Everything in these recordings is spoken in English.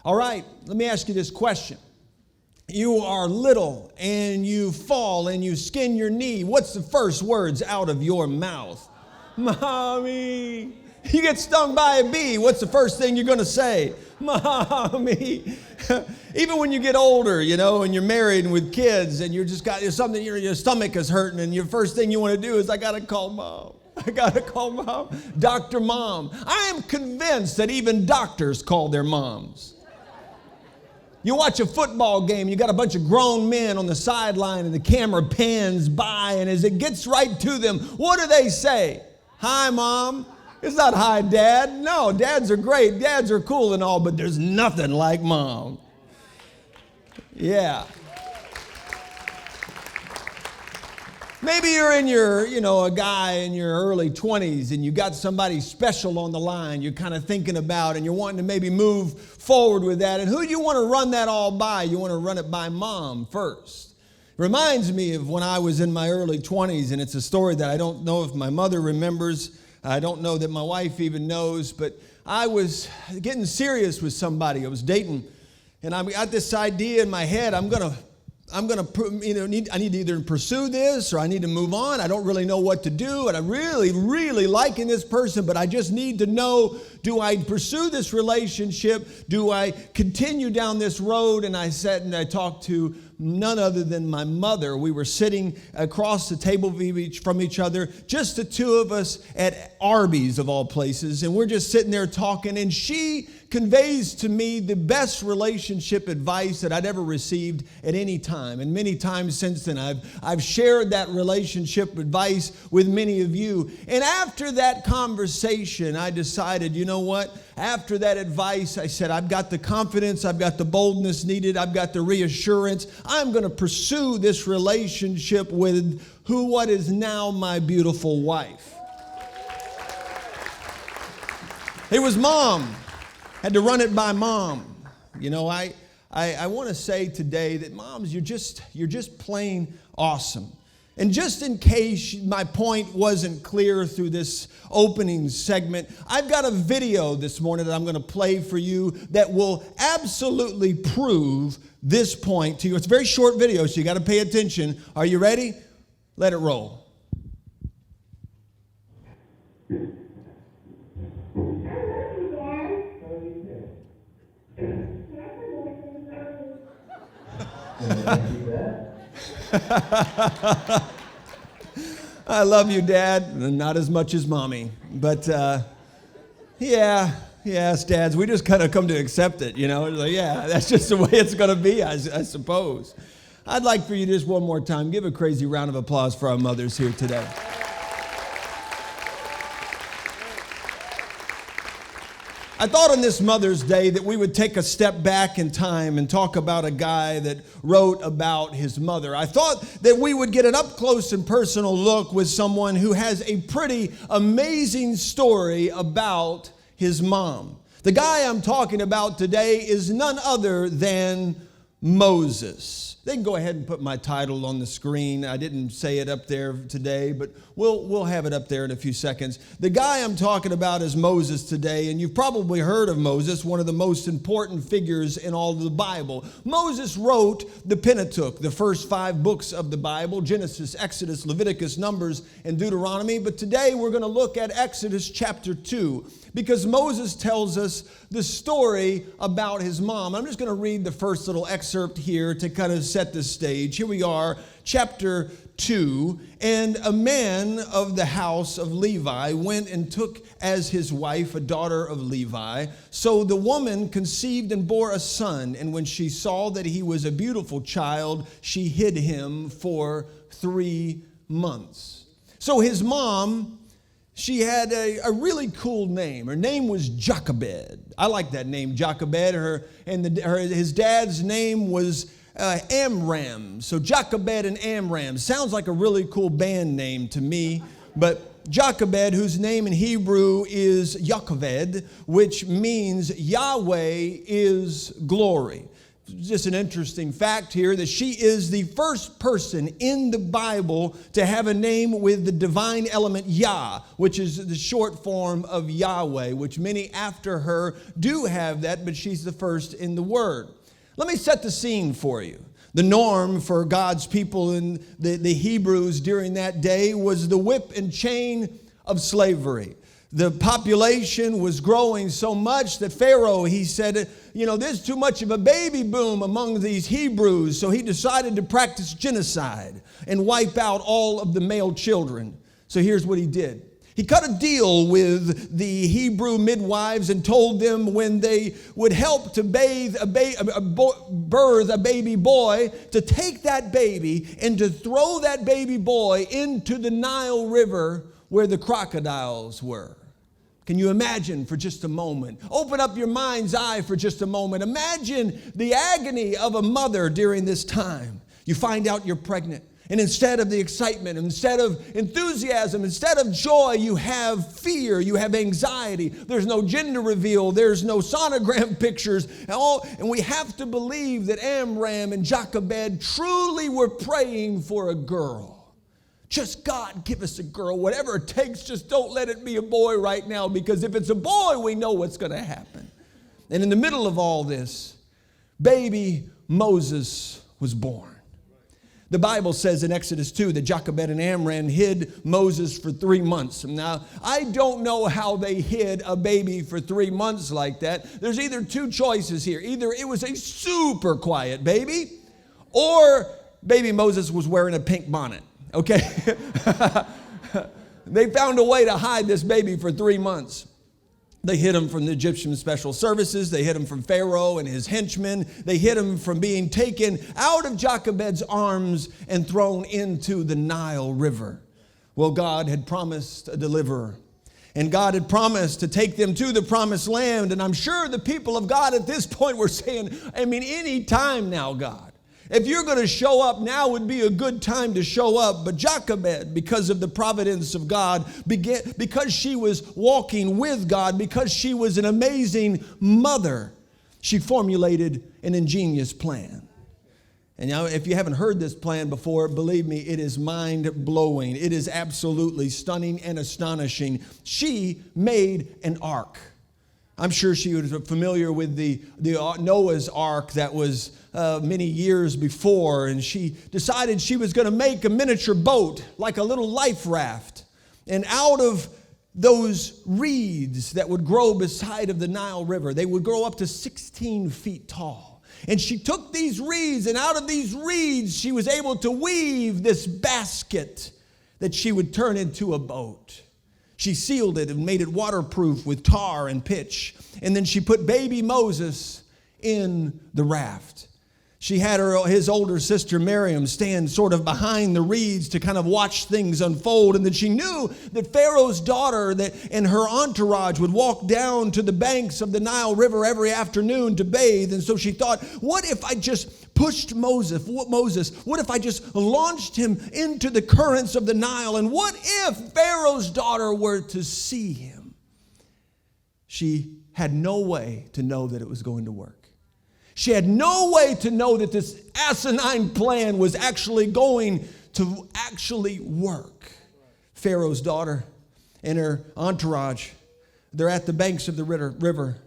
All right, let me ask you this question. You are little and you fall and you skin your knee. What's the first words out of your mouth? Mommy. You get stung by a bee. What's the first thing you're going to say? Mommy. Even when you get older, and you're married and with kids and you're just got something, your stomach is hurting and your first thing you want to do is, I got to call Mom. I got to call Mom. Dr. Mom. I am convinced that even doctors call their moms. You watch a football game, you got a bunch of grown men on the sideline and the camera pans by, and as it gets right to them, what do they say? Hi, Mom. It's not hi, Dad. No, dads are great. Dads are cool and all, but there's nothing like Mom. Yeah. Maybe you're in a guy in your early 20s and you got somebody special on the line you're kind of thinking about and you're wanting to maybe move forward with that. And who do you want to run that all by? You want to run it by Mom first. It reminds me of when I was in my early 20s, and it's a story that I don't know if my mother remembers. I don't know that my wife even knows, but I was getting serious with somebody. I was dating, and I got this idea in my head. I need to either pursue this or I need to move on. I don't really know what to do, and I'm really, really liking this person, but I just need to know, do I pursue this relationship? Do I continue down this road? And I sat and I talked to none other than my mother. We were sitting across the table from each other, just the two of us at Arby's of all places, and we're just sitting there talking, and she conveys to me the best relationship advice that I'd ever received at any time. And many times since then, I've shared that relationship advice with many of you. And after that conversation, I decided, you know what? After that advice, I said, I've got the confidence, I've got the boldness needed, I've got the reassurance. I'm going to pursue this relationship with what is now my beautiful wife. It was Mom. Had to run it by Mom. I want to say today that moms, you're just plain awesome. And just in case my point wasn't clear through this opening segment, I've got a video this morning that I'm going to play for you that will absolutely prove this point to you. It's a very short video, so you got to pay attention. Are you ready? Let it roll. I love you, Dad. Not as much as Mommy. But, yes, dads, we just kind of come to accept it, Like, yeah, that's just the way it's going to be, I suppose. I'd like for you to just one more time, give a crazy round of applause for our mothers here today. I thought on this Mother's Day that we would take a step back in time and talk about a guy that wrote about his mother. I thought that we would get an up-close and personal look with someone who has a pretty amazing story about his mom. The guy I'm talking about today is none other than Moses. They can go ahead and put my title on the screen. I didn't say it up there today, but we'll have it up there in a few seconds. The guy I'm talking about is Moses today, and you've probably heard of Moses, one of the most important figures in all of the Bible. Moses wrote the Pentateuch, the first 5 books of the Bible, Genesis, Exodus, Leviticus, Numbers, and Deuteronomy. But today we're going to look at Exodus chapter 2. Because Moses tells us the story about his mom. I'm just going to read the first little excerpt here to kind of set the stage. Here we are, chapter 2. And a man of the house of Levi went and took as his wife a daughter of Levi. So the woman conceived and bore a son. And when she saw that he was a beautiful child, she hid him for 3 months. So his mom, she had a really cool name. Her name was Jochebed. I like that name, Jochebed. His dad's name was Amram. So Jochebed and Amram. Sounds like a really cool band name to me. But Jochebed, whose name in Hebrew is Yocheved, which means Yahweh is glory. just an interesting fact here that she is the first person in the Bible to have a name with the divine element Yah, which is the short form of Yahweh, which many after her do have that, but she's the first in the Word. Let me set the scene for you. The norm for God's people in the Hebrews during that day was the whip and chain of slavery. The population was growing so much that Pharaoh, he said, there's too much of a baby boom among these Hebrews. So he decided to practice genocide and wipe out all of the male children. So here's what he did. He cut a deal with the Hebrew midwives and told them when they would help to birth a baby boy, to take that baby and to throw that baby boy into the Nile River where the crocodiles were. Can you imagine for just a moment? Open up your mind's eye for just a moment. Imagine the agony of a mother during this time. You find out you're pregnant. And instead of the excitement, instead of enthusiasm, instead of joy, you have fear, you have anxiety. There's no gender reveal, there's no sonogram pictures. And we have to believe that Amram and Jochebed truly were praying for a girl. Just God, give us a girl, whatever it takes, just don't let it be a boy right now, because if it's a boy, we know what's going to happen. And in the middle of all this, baby Moses was born. The Bible says in Exodus 2 that Jochebed and Amram hid Moses for 3 months. Now, I don't know how they hid a baby for 3 months like that. There's either two choices here. Either it was a super quiet baby, or baby Moses was wearing a pink bonnet. Okay? They found a way to hide this baby for 3 months. They hid him from the Egyptian special services. They hid him from Pharaoh and his henchmen. They hid him from being taken out of Jochebed's arms and thrown into the Nile River. Well, God had promised a deliverer. And God had promised to take them to the promised land. And I'm sure the people of God at this point were saying, any time now, God. If you're going to show up, now would be a good time to show up. But Jochebed, because of the providence of God, because she was walking with God, because she was an amazing mother, she formulated an ingenious plan. And now, if you haven't heard this plan before, believe me, it is mind-blowing. It is absolutely stunning and astonishing. She made an ark. I'm sure she was familiar with the Noah's Ark that was many years before, and she decided she was going to make a miniature boat, like a little life raft. And out of those reeds that would grow beside of the Nile River, they would grow up to 16 feet tall. And she took these reeds, and out of these reeds, she was able to weave this basket that she would turn into a boat. She sealed it and made it waterproof with tar and pitch. And then she put baby Moses in the raft. She had his older sister Miriam stand sort of behind the reeds to kind of watch things unfold. And then she knew that Pharaoh's daughter and her entourage would walk down to the banks of the Nile River every afternoon to bathe. And so she thought, what if I just pushed Moses? What if I just launched him into the currents of the Nile? And what if Pharaoh's daughter were to see him? She had no way to know that it was going to work. She had no way to know that this asinine plan was actually going to actually work. Pharaoh's daughter and her entourage, they're at the banks of the river.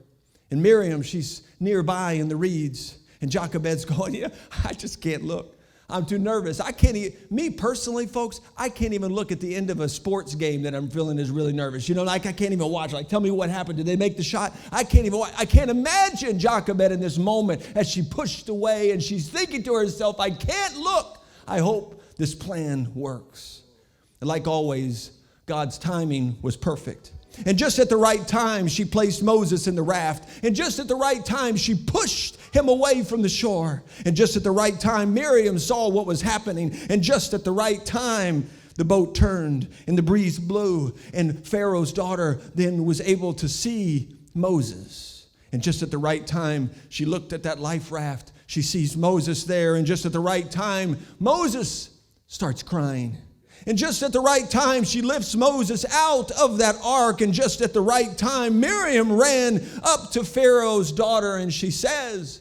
And Miriam, she's nearby in the reeds. And Jochebed's going, I just can't look. I'm too nervous. Me personally, folks, I can't even look at the end of a sports game that I'm feeling is really nervous. I can't even watch. Tell me what happened. Did they make the shot? I can't even watch. I can't imagine Jochebed in this moment as she pushed away and she's thinking to herself, I can't look. I hope this plan works. And like always, God's timing was perfect. And just at the right time, she placed Moses in the raft. And just at the right time, she pushed him away from the shore. And just at the right time, Miriam saw what was happening. And just at the right time, the boat turned and the breeze blew. And Pharaoh's daughter then was able to see Moses. And just at the right time, she looked at that life raft. She sees Moses there. And just at the right time, Moses starts crying. And just at the right time, she lifts Moses out of that ark. And just at the right time, Miriam ran up to Pharaoh's daughter and she says,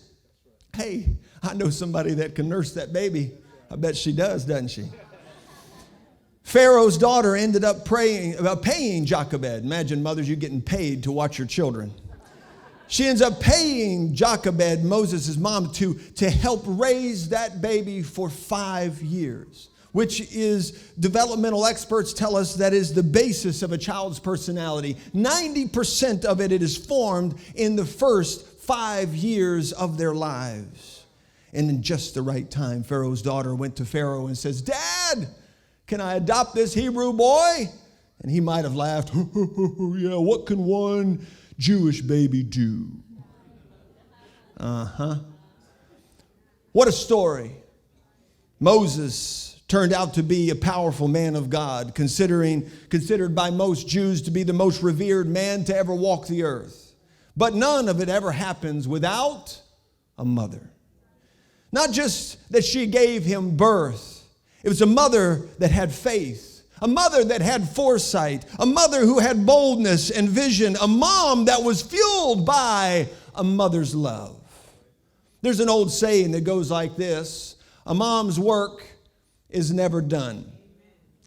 Hey, I know somebody that can nurse that baby. I bet she does, doesn't she? Pharaoh's daughter ended up praying about paying Jochebed. Imagine mothers, you getting paid to watch your children. She ends up paying Jochebed, Moses' mom, to help raise that baby for 5 years, which is, developmental experts tell us, that is the basis of a child's personality. 90% of it is formed in the first 5 years of their lives. And in just the right time, Pharaoh's daughter went to Pharaoh and says, "Dad, can I adopt this Hebrew boy?" And he might have laughed, "Yeah, what can one Jewish baby do?" What a story. Moses turned out to be a powerful man of God, considered by most Jews to be the most revered man to ever walk the earth. But none of it ever happens without a mother. Not just that she gave him birth. It was a mother that had faith, a mother that had foresight, a mother who had boldness and vision, a mom that was fueled by a mother's love. There's an old saying that goes like this: a mom's work is never done.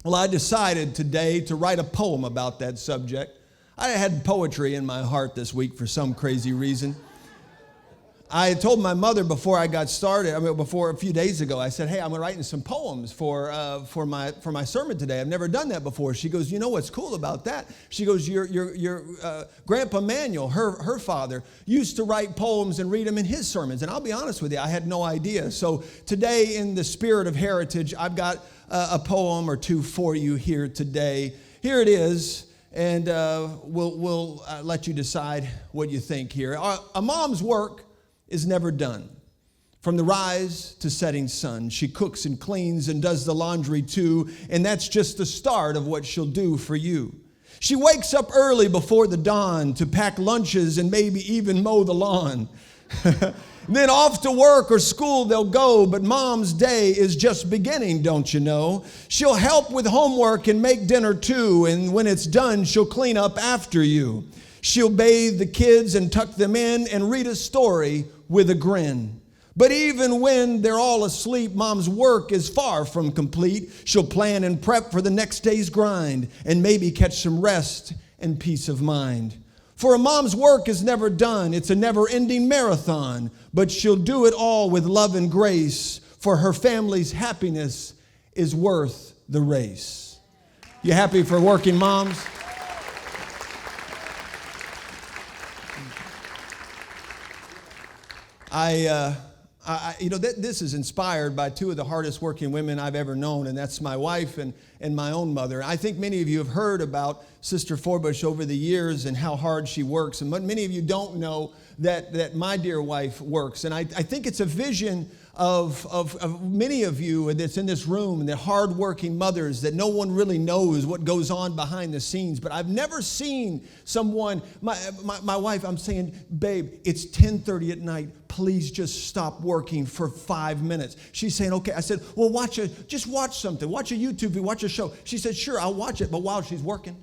Well, I decided today to write a poem about that subject. I had poetry in my heart this week for some crazy reason. I told my mother before I got started, before a few days ago, I said, "Hey, I'm writing some poems for my sermon today. I've never done that before." She goes, "You know what's cool about that?" She goes, "Your Grandpa Manuel, her father, used to write poems and read them in his sermons." And I'll be honest with you, I had no idea. So today, in the spirit of heritage, I've got a poem or two for you here today. Here it is, and we'll let you decide what you think here. A mom's work is never done. From the rise to setting sun, she cooks and cleans and does the laundry too, and that's just the start of what she'll do for you. She wakes up early before the dawn to pack lunches and maybe even mow the lawn. Then off to work or school they'll go, but mom's day is just beginning, don't you know? She'll help with homework and make dinner too, and when it's done, she'll clean up after you. She'll bathe the kids and tuck them in and read a story with a grin. But even when they're all asleep, mom's work is far from complete. She'll plan and prep for the next day's grind and maybe catch some rest and peace of mind. For a mom's work is never done. It's a never-ending marathon, but she'll do it all with love and grace, for her family's happiness is worth the race. You happy for working moms? This is inspired by two of the hardest working women I've ever known, and that's my wife and my own mother. I think many of you have heard about Sister Forbush over the years and how hard she works, and many of you don't know that my dear wife works. And I think it's a vision of many of you that's in this room, and the hardworking mothers, that no one really knows what goes on behind the scenes. But I've never seen someone, my wife, I'm saying, "Babe, it's 10:30 at night. Please just stop working for 5 minutes." She's saying, "Okay." I said, "Well, just watch something. Watch a YouTube video, watch a show." She said, "Sure, I'll watch it, but while she's working."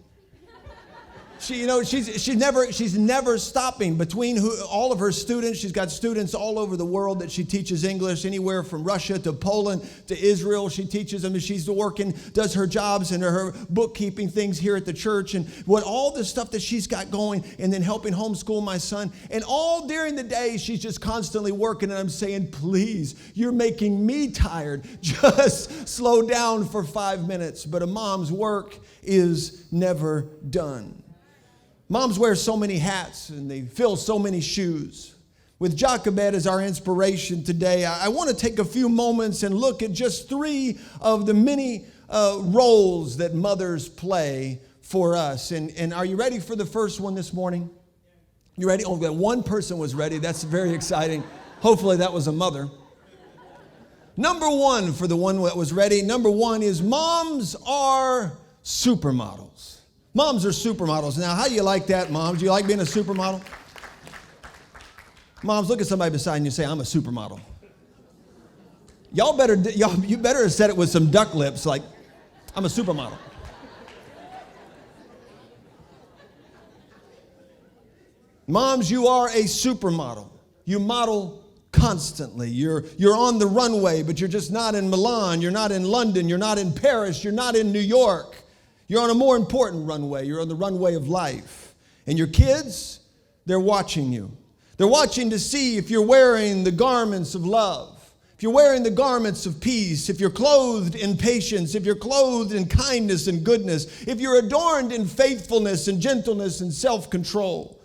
She's never stopping. Between all of her students, she's got students all over the world that she teaches English, anywhere from Russia to Poland to Israel. She teaches them, and she's working, does her jobs and her bookkeeping things here at the church, and all the stuff that she's got going, and then helping homeschool my son. And all during the day, she's just constantly working, and I'm saying, "Please, you're making me tired. Just slow down for 5 minutes." But a mom's work is never done. Moms wear so many hats and they fill so many shoes. With Jochebed as our inspiration today, I want to take a few moments and look at just 3 of the many roles that mothers play for us. And are you ready for the first one this morning? You ready? Oh, one person was ready. That's very exciting. Hopefully that was a mother. Number 1 for the one that was ready. Number 1 is moms are supermodels. Moms are supermodels. Now, how do you like that, moms? Do you like being a supermodel? Moms, look at somebody beside you and say, "I'm a supermodel." You better have said it with some duck lips, like, "I'm a supermodel." Moms, you are a supermodel. You model constantly. You're on the runway, but you're just not in Milan. You're not in London. You're not in Paris. You're not in New York. You're on a more important runway. You're on the runway of life. And your kids, they're watching you. They're watching to see if you're wearing the garments of love, if you're wearing the garments of peace, if you're clothed in patience, if you're clothed in kindness and goodness, if you're adorned in faithfulness and gentleness and self-control.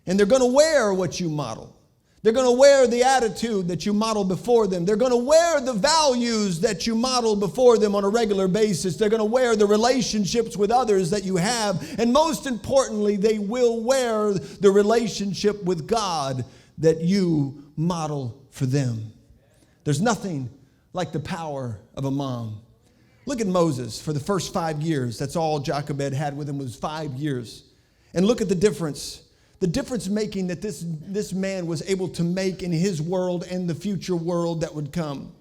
And they're going to wear what you model. They're going to wear the attitude that you model before them. They're going to wear the values that you model before them on a regular basis. They're going to wear the relationships with others that you have. And most importantly, they will wear the relationship with God that you model for them. There's nothing like the power of a mom. Look at Moses for the first 5 years. That's all Jochebed had with him was 5 years. And look at the difference. The difference making that this man was able to make in his world and the future world that would come.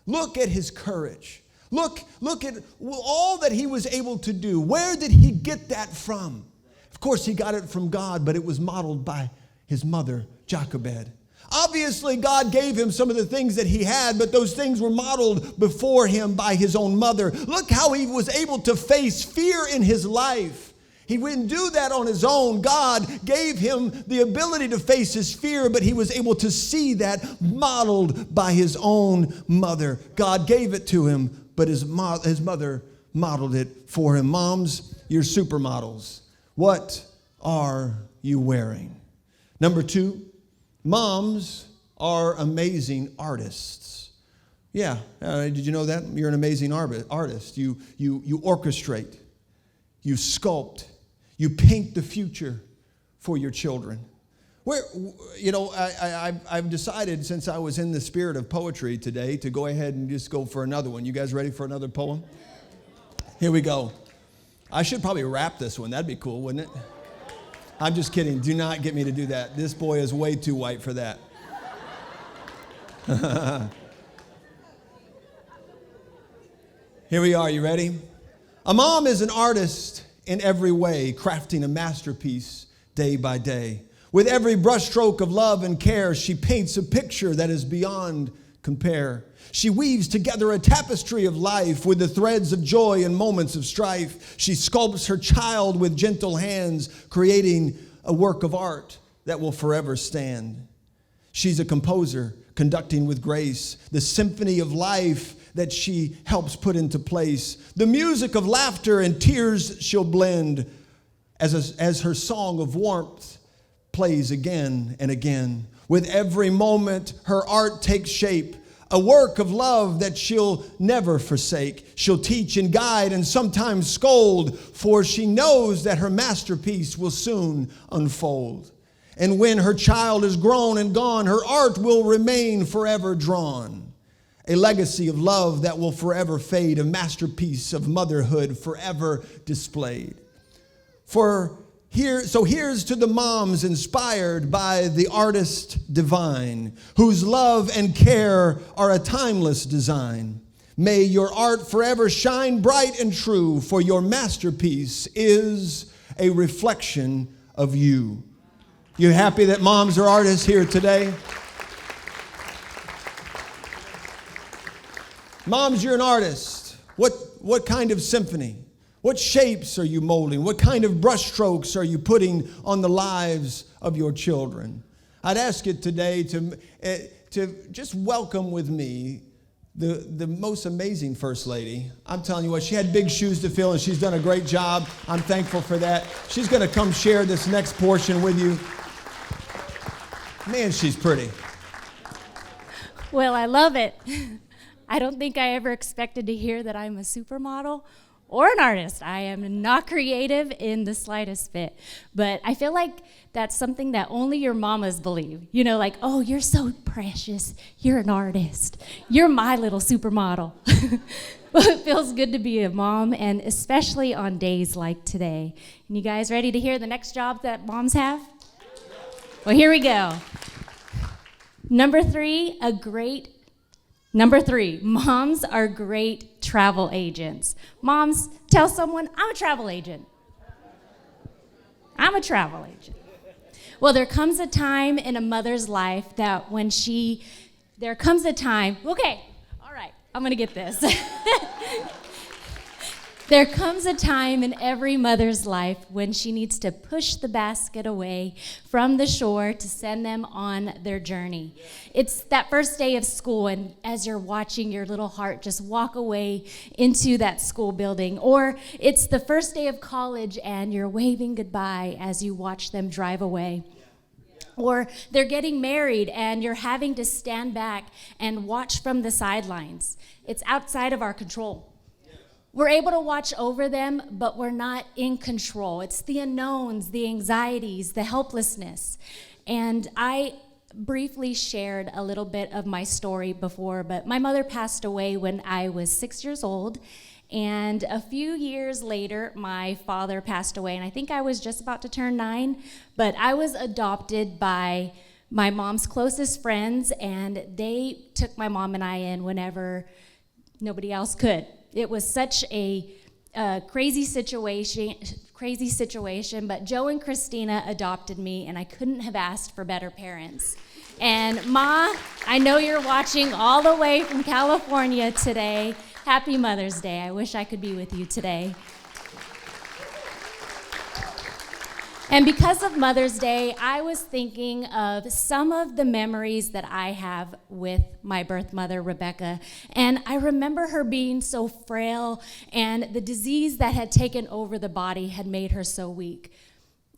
Look at his courage. Look at all that he was able to do. Where did he get that from? Of course, he got it from God, but it was modeled by his mother, Jochebed. Obviously, God gave him some of the things that he had, but those things were modeled before him by his own mother. Look how he was able to face fear in his life. He wouldn't do that on his own. God gave him the ability to face his fear, but he was able to see that modeled by his own mother. God gave it to him, but his mother modeled it for him. Moms, you're supermodels. What are you wearing? Number 2, moms are amazing artists. Yeah, did you know that? You're an amazing artist. You orchestrate, you sculpt, you paint the future for your children. I've decided since I was in the spirit of poetry today to go ahead and just go for another one. You guys ready for another poem? Here we go. I should probably rap this one. That'd be cool, wouldn't it? I'm just kidding. Do not get me to do that. This boy is way too white for that. Here we are. You ready? A mom is an artist in every way, crafting a masterpiece day by day. With every brushstroke of love and care, she paints a picture that is beyond compare. She weaves together a tapestry of life with the threads of joy and moments of strife. She sculpts her child with gentle hands, creating a work of art that will forever stand. She's a composer, conducting with grace the symphony of life that she helps put into place. The music of laughter and tears she'll blend as her song of warmth plays again and again. With every moment, her art takes shape, a work of love that she'll never forsake. She'll teach and guide and sometimes scold, for she knows that her masterpiece will soon unfold. And when her child is grown and gone, her art will remain forever drawn. A legacy of love that will forever fade, a masterpiece of motherhood forever displayed. Here's to the moms inspired by the artist divine, whose love and care are a timeless design. May your art forever shine bright and true, for your masterpiece is a reflection of you. You happy that moms are artists here today? Moms, you're an artist. What kind of symphony? What shapes are you molding? What kind of brushstrokes are you putting on the lives of your children? I'd ask you today to just welcome with me the most amazing First Lady. I'm telling you what, she had big shoes to fill, and she's done a great job. I'm thankful for that. She's going to come share this next portion with you. Man, she's pretty. Well, I love it. I don't think I ever expected to hear that I'm a supermodel or an artist. I am not creative in the slightest bit. But I feel like that's something that only your mamas believe. You know, like, oh, you're so precious. You're an artist. You're my little supermodel. Well, it feels good to be a mom, and especially on days like today. And you guys ready to hear the next job that moms have? Well, here we go. Number 3, moms are great travel agents. Moms, tell someone, I'm a travel agent. I'm a travel agent. Well, there comes a time in a mother's life that there comes a time, okay, all right, I'm gonna get this. There comes a time in every mother's life when she needs to push the basket away from the shore to send them on their journey. It's that first day of school, and as you're watching your little heart just walk away into that school building, or it's the first day of college and you're waving goodbye as you watch them drive away. Or they're getting married and you're having to stand back and watch from the sidelines. It's outside of our control. We're able to watch over them, but we're not in control. It's the unknowns, the anxieties, the helplessness. And I briefly shared a little bit of my story before, but my mother passed away when I was 6 years old. And a few years later, my father passed away, and I think I was just about to turn 9, but I was adopted by my mom's closest friends, and they took my mom and I in whenever nobody else could. It was such a crazy situation, but Joe and Christina adopted me, and I couldn't have asked for better parents. And Ma, I know you're watching all the way from California today. Happy Mother's Day. I wish I could be with you today. And because of Mother's Day, I was thinking of some of the memories that I have with my birth mother, Rebecca. And I remember her being so frail, and the disease that had taken over the body had made her so weak.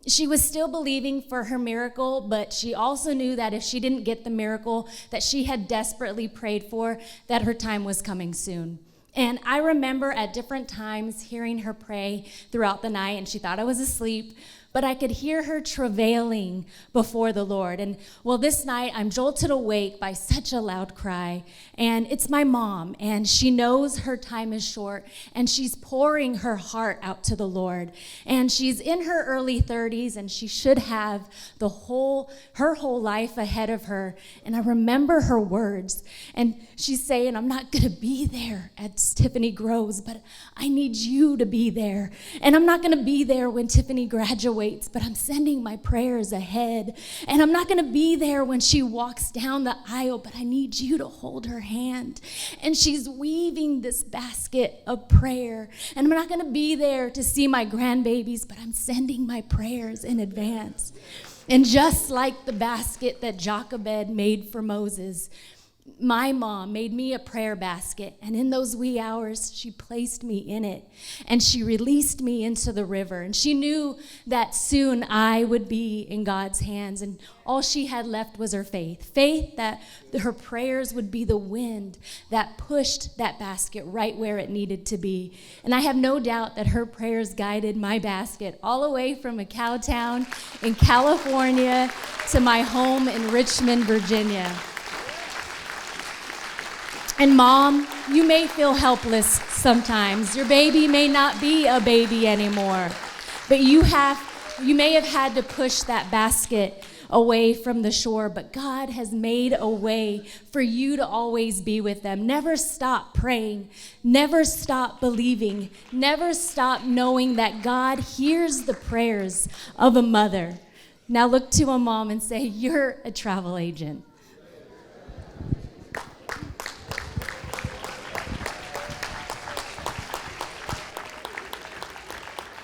She was still believing for her miracle, but she also knew that if she didn't get the miracle that she had desperately prayed for, that her time was coming soon. And I remember at different times hearing her pray throughout the night, and she thought I was asleep, but I could hear her travailing before the Lord. And well, this night I'm jolted awake by such a loud cry, and it's my mom, and she knows her time is short, and she's pouring her heart out to the Lord. And she's in her early 30s, and she should have her whole life ahead of her. And I remember her words, and she's saying, I'm not gonna be there as Tiffany grows, but I need you to be there. And I'm not gonna be there when Tiffany graduates, but I'm sending my prayers ahead. And I'm not gonna be there when she walks down the aisle, but I need you to hold her hand. And she's weaving this basket of prayer. And I'm not gonna be there to see my grandbabies, but I'm sending my prayers in advance. And just like the basket that Jochebed made for Moses, my mom made me a prayer basket, and in those wee hours, she placed me in it, and she released me into the river, and she knew that soon I would be in God's hands, and all she had left was her faith that her prayers would be the wind that pushed that basket right where it needed to be. And I have no doubt that her prayers guided my basket all the way from a cow town in California to my home in Richmond, Virginia. And Mom, you may feel helpless sometimes. Your baby may not be a baby anymore, but you may have had to push that basket away from the shore, but God has made a way for you to always be with them. Never stop praying. Never stop believing. Never stop knowing that God hears the prayers of a mother. Now look to a mom and say, you're a travel agent.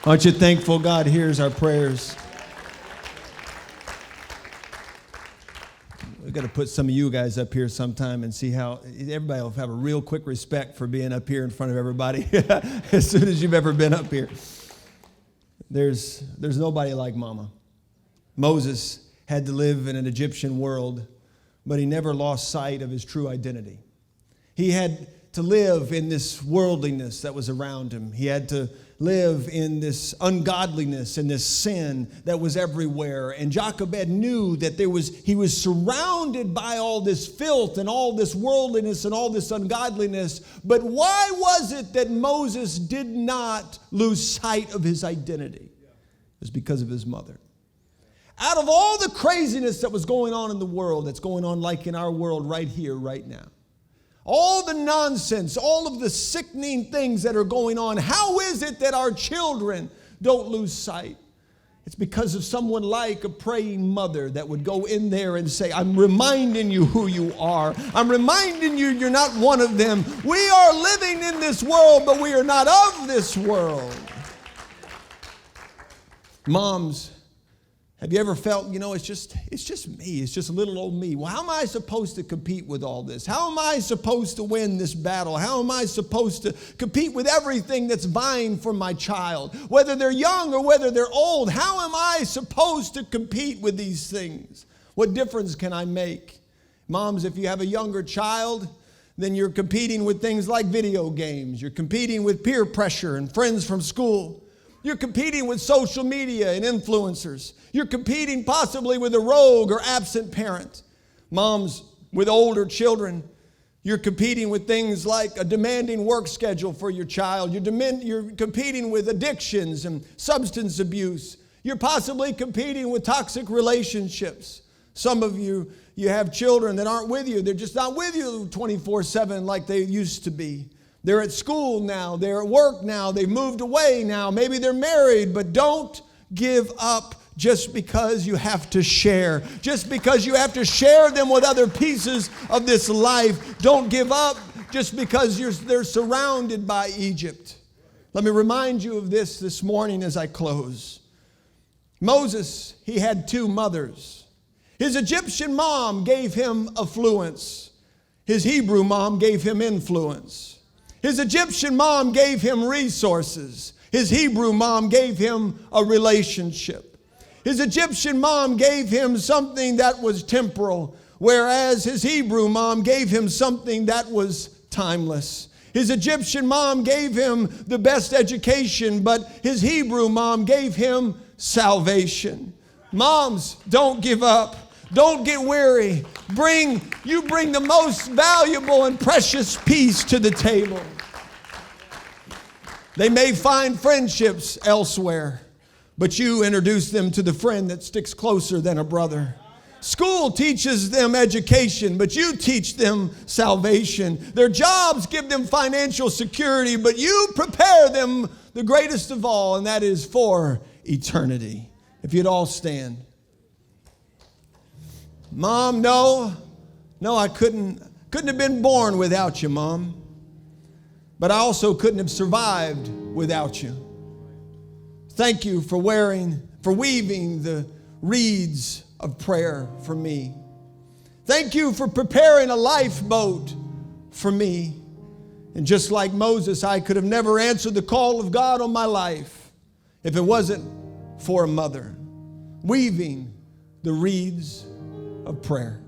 Aren't you thankful God hears our prayers? We've got to put some of you guys up here sometime and see how everybody will have a real quick respect for being up here in front of everybody as soon as you've ever been up here. There's nobody like Mama. Moses had to live in an Egyptian world, but he never lost sight of his true identity. He had to live in this worldliness that was around him. He had to live in this ungodliness and this sin that was everywhere. And Jochebed knew that he was surrounded by all this filth and all this worldliness and all this ungodliness. But why was it that Moses did not lose sight of his identity? It was because of his mother. Out of all the craziness that was going on in the world, that's going on like in our world right here, right now, all the nonsense, all of the sickening things that are going on, how is it that our children don't lose sight? It's because of someone like a praying mother that would go in there and say, I'm reminding you who you are. I'm reminding you you're not one of them. We are living in this world, but we are not of this world. Moms, have you ever felt, it's just me. It's just little old me. Well, how am I supposed to compete with all this? How am I supposed to win this battle? How am I supposed to compete with everything that's vying for my child? Whether they're young or whether they're old, how am I supposed to compete with these things? What difference can I make? Moms, if you have a younger child, then you're competing with things like video games. You're competing with peer pressure and friends from school. You're competing with social media and influencers. You're competing possibly with a rogue or absent parent. Moms with older children, you're competing with things like a demanding work schedule for your child. You're competing with addictions and substance abuse. You're possibly competing with toxic relationships. Some of you have children that aren't with you. They're just not with you 24/7 like they used to be. They're at school now. They're at work now. They've moved away now. Maybe they're married, but don't give up just because you have to share. Just because you have to share them with other pieces of this life. Don't give up just because they're surrounded by Egypt. Let me remind you of this morning as I close. Moses, he had two mothers. His Egyptian mom gave him affluence. His Hebrew mom gave him influence. His Egyptian mom gave him resources. His Hebrew mom gave him a relationship. His Egyptian mom gave him something that was temporal, whereas his Hebrew mom gave him something that was timeless. His Egyptian mom gave him the best education, but his Hebrew mom gave him salvation. Moms, don't give up. Don't get weary. You bring the most valuable and precious piece to the table. They may find friendships elsewhere, but you introduce them to the friend that sticks closer than a brother. School teaches them education, but you teach them salvation. Their jobs give them financial security, but you prepare them the greatest of all, and that is for eternity. If you'd all stand. Mom, no, I couldn't have been born without you, Mom. But I also couldn't have survived without you. Thank you for weaving the reeds of prayer for me. Thank you for preparing a lifeboat for me. And just like Moses, I could have never answered the call of God on my life if it wasn't for a mother weaving the reeds of prayer.